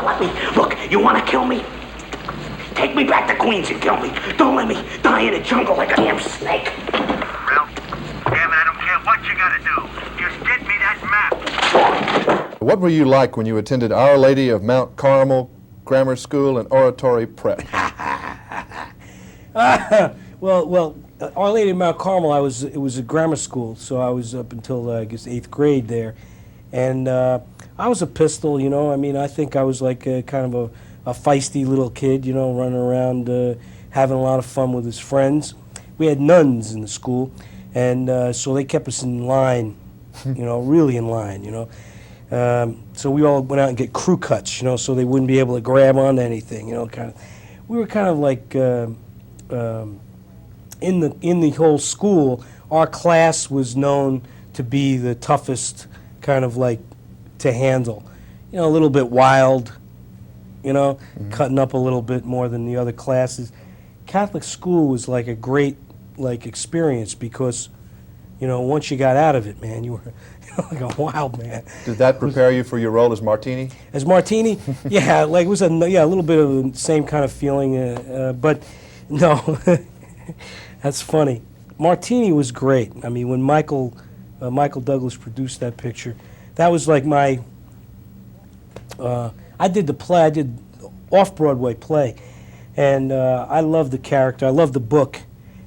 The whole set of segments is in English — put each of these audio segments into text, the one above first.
let me. Look, you want to kill me? Take me back to Queens and kill me. Don't let me die in a jungle like a damn snake. Ralph, damn it, I don't care what you gotta do. Just get me that map. What were you like when you attended Our Lady of Mount Carmel Grammar School and Oratory Prep? Well, Our Lady of Mount Carmel, it was a grammar school, so I was up until, I guess, 8th grade there. And I was a pistol, you know. I mean, I think I was like kind of a feisty little kid, you know, running around having a lot of fun with his friends. We had nuns in the school, and so they kept us in line, you know, really in line, you know. So we all went out and get crew cuts, you know, so they wouldn't be able to grab onto anything, you know, kind of. We were kind of like, in the whole school, our class was known to be the toughest kind of like to handle. You know, a little bit wild, you know, cutting up a little bit more than the other classes. Catholic school was like a great like experience because, you know, once you got out of it, man, you were like a wild man. Did that prepare you for your role as Martini? As Martini? Yeah, like it was a little bit of the same kind of feeling, but no, that's funny. Martini was great. I mean, when Michael Douglas produced that picture, that was like my, I did the play, I did off-Broadway play, and I loved the character, I loved the book,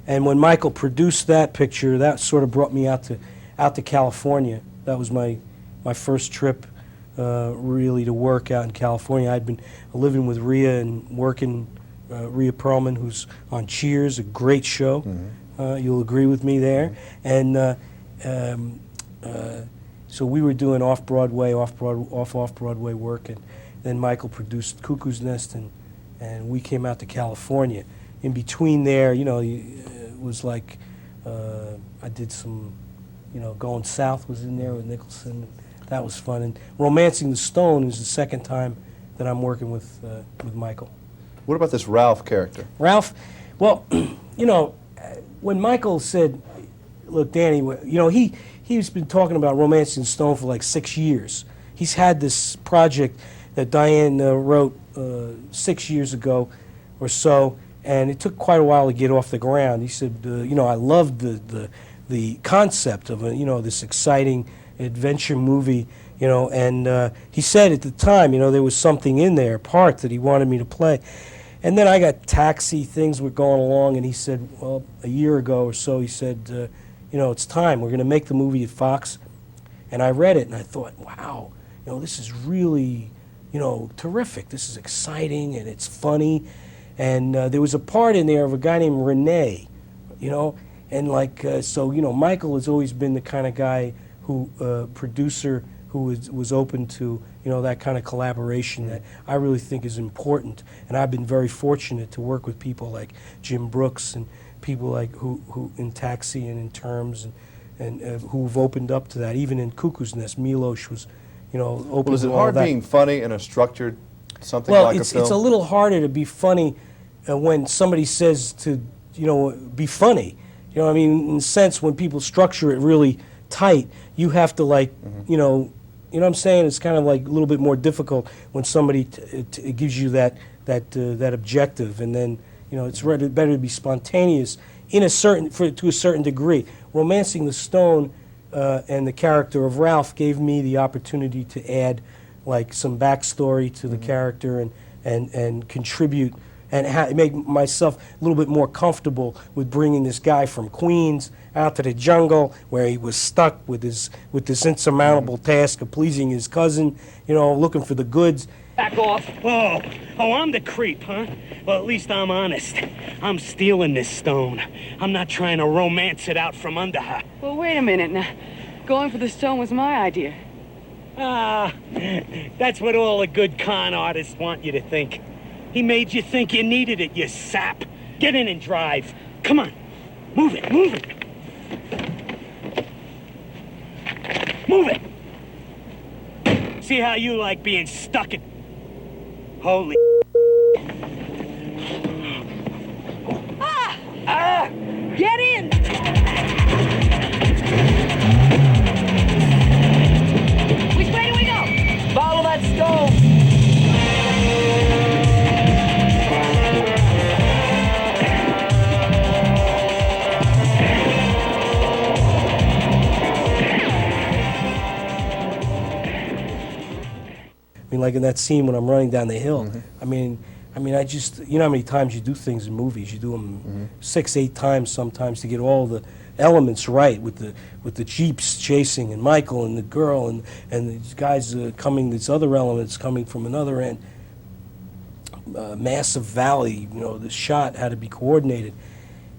and when Michael produced that picture, that sort of brought me out to California. That was my first trip really to work out in California. I'd been living with Rhea and working, Rhea Perlman, who's on Cheers, a great show. You'll agree with me there. And so we were doing off-Broadway work, and then Michael produced Cuckoo's Nest, and we came out to California. In between there, you know, it was like I did some, you know, Going South was in there with Nicholson. That was fun. And Romancing the Stone is the second time that I'm working with Michael. What about this Ralph character? Ralph, well, you know, when Michael said, look, Danny, you know, he's been talking about Romancing the Stone for like 6 years. He's had this project that Diane wrote 6 years ago or so, and it took quite a while to get off the ground. He said, you know, I loved the concept of, you know, this exciting adventure movie, you know, and he said at the time, you know, there was something in there, a part that he wanted me to play. And then I got Taxi, things were going along, and he said, well, a year ago or so, he said, you know, it's time. We're going to make the movie at Fox. And I read it, and I thought, wow, you know, this is really, you know, terrific. This is exciting, and it's funny. And there was a part in there of a guy named Rene, you know, and like, so, you know, Michael has always been the kind of guy who, producer who was open to, you know, that kind of collaboration that I really think is important. And I've been very fortunate to work with people like Jim Brooks and people like who in Taxi and in Terms and who've opened up to that. Even in Cuckoo's Nest, Milos was, you know, open to all that. Well, is it hard being funny in a structured something like a film? Well, it's a little harder to be funny when somebody says to, you know, be funny. You know what I mean? In a sense, when people structure it really tight, you have to like, you know what I'm saying? It's kind of like a little bit more difficult when somebody gives you that objective, and then, you know, it's better to be spontaneous to a certain degree. Romancing the Stone and the character of Ralph gave me the opportunity to add like some backstory to the character and contribute and make myself a little bit more comfortable with bringing this guy from Queens out to the jungle where he was stuck with this insurmountable task of pleasing his cousin, you know, looking for the goods. Back off. Oh, I'm the creep, huh? Well, at least I'm honest. I'm stealing this stone. I'm not trying to romance it out from under her. Well, wait a minute now. Going for the stone was my idea. Ah, that's what all the good con artists want you to think. He made you think you needed it, you sap. Get in and drive. Come on. Move it, move it. Move it. See how you like being stuck in... Holy... Ah! Get in! Which way do we go? Follow that stone. like in that scene when I'm running down the hill. I mean, I just, you know how many times you do things in movies? You do them 6, 8 times sometimes to get all the elements right with the jeeps chasing and Michael and the girl and these guys coming, these other elements coming from another end. Massive valley, you know, the shot had to be coordinated.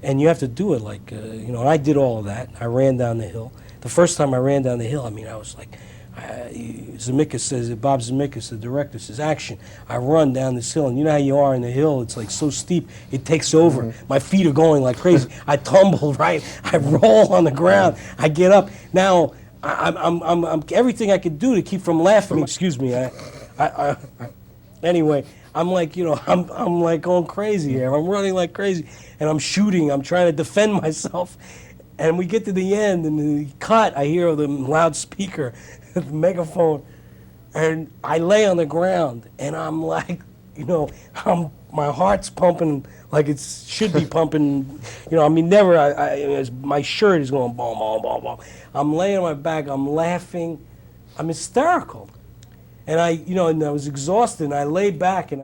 And you have to do it like, you know, I did all of that. I ran down the hill. The first time I ran down the hill, I mean, I was like, Zemeckis says, Bob Zemeckis, the director, says, action. I run down this hill, and you know how you are in the hill, it's like so steep, it takes over. My feet are going like crazy. I tumble, right? I roll on the ground. I get up. Now, I'm everything I could do to keep from laughing. Excuse me. Anyway, I'm like, you know, I'm like going crazy here. I'm running like crazy, and I'm shooting. I'm trying to defend myself. And we get to the end, and the cut, I hear the loudspeaker, the megaphone, and I lay on the ground, and I'm like, you know, my heart's pumping like it should be pumping. You know, I mean, never. My shirt is going boom, boom, boom, boom. I'm laying on my back. I'm laughing. I'm hysterical, and you know, and I was exhausted. And I lay back, and